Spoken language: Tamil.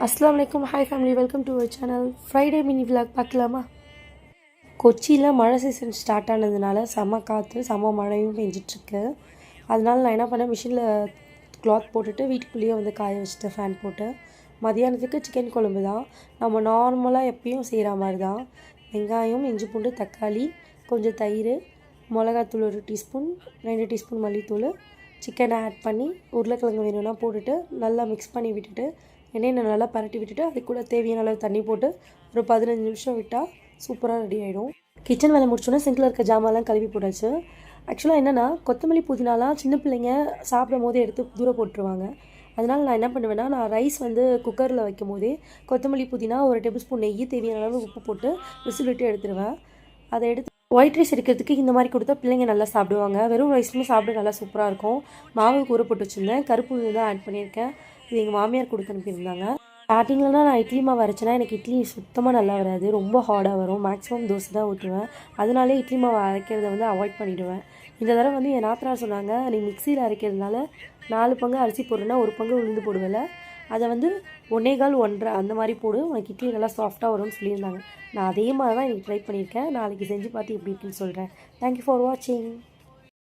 அஸ்ஸலாமு அலைக்கும். Hi family, welcome to our channel. Friday mini vlog பார்க்கலாமா? கொச்சியில் மழை சீசன் ஸ்டார்ட் ஆனதுனால செம்ம காற்று செம்ம மழையும் பெஞ்சிட்ருக்கு. அதனால நான் என்ன பண்ணேன், மிஷினில் கிளாத் போட்டுட்டு வீட்டுக்குள்ளேயே வந்து காய வச்சுட்டேன் ஃபேன் போட்டு. மதியானத்துக்கு சிக்கன் குழம்பு தான், நம்ம நார்மலாக எப்பயும் செய்கிற மாதிரி தான். வெங்காயம், இஞ்சி பூண்டு, தக்காளி, கொஞ்சம் தயிர், மிளகாத்தூள் 1 டீஸ்பூன், 2 டீஸ்பூன் மல்லித்தூள், சிக்கனை ஆட் பண்ணி உருளைக்கிழங்கு வேணும்னா போட்டுட்டு நல்லா மிக்ஸ் பண்ணி விட்டுட்டு எண்ணெயை நல்லா பரட்டி விட்டுட்டு அது கூட தேவையான அளவு தண்ணி போட்டு ஒரு 15 நிமிஷம் விட்டால் சூப்பராக ரெடி ஆகிடும். கிச்சன் வேலை முடிச்சோன்னா சிங்கில் இருக்க ஜாமான்லாம் கழுவி போட்டாச்சு. ஆக்சுவலாக என்னென்னா, கொத்தமல்லி புதினாலாம் சின்ன பிள்ளைங்க சாப்பிடும் போதே எடுத்து தூரம் போட்டுருவாங்க. அதனால் நான் என்ன பண்ணுவேன்னா, நான் ரைஸ் வந்து குக்கரில் வைக்கும் போதே கொத்தமல்லி புதினா 1 டேபிள் ஸ்பூன் நெய், தேவையான அளவு உப்பு போட்டு விசில் விட்டு எடுத்துருவேன். அதை எடுத்து ஒயிட் ரைஸ் எடுக்கிறதுக்கு இந்த மாதிரி கொடுத்தா பிள்ளைங்க நல்லா சாப்பிடுவாங்க. வெறும் ரைஸுமே சாப்பிட நல்லா சூப்பராக இருக்கும். மாவு கூற போட்டு வச்சுருந்தேன், கருப்பு உளுந்து தான் ஆட் பண்ணியிருக்கேன். இது எங்கள் மாமியார் கொடுத்து அனுப்பியிருந்தாங்க. ஸ்டார்டிங்லலாம் நான் இட்லி மாவு அரைச்சேன்னா எனக்கு இட்லி சுத்தமாக நல்லா வராது, ரொம்ப ஹார்டாக வரும். மேக்ஸிமம் தோசை தான் ஊற்றுவேன். அதனாலே இட்லி மாவு அரைக்கிறத வந்து அவாய்ட் பண்ணிவிடுவேன். இந்த தடவை வந்து என் நாத்தனார் சொன்னாங்க, நீ மிக்சியில் அரைக்கிறதுனால 4 பங்கு அரிசி போடுறேன்னா 1 பங்கு உளுந்து போடுவேல, அதை வந்து 1 1/4 1/2 அந்த மாதிரி போடு, உனக்கு இட்லி நல்லா சாஃப்டாக வரும்னு சொல்லியிருந்தாங்க. நான் அதே மாதிரி தான் எனக்கு ட்ரை பண்ணியிருக்கேன். நாளைக்கு செஞ்சு பார்த்து எப்படி இருக்குன்னு சொல்கிறேன். தேங்க்யூ ஃபார் வாட்சிங்.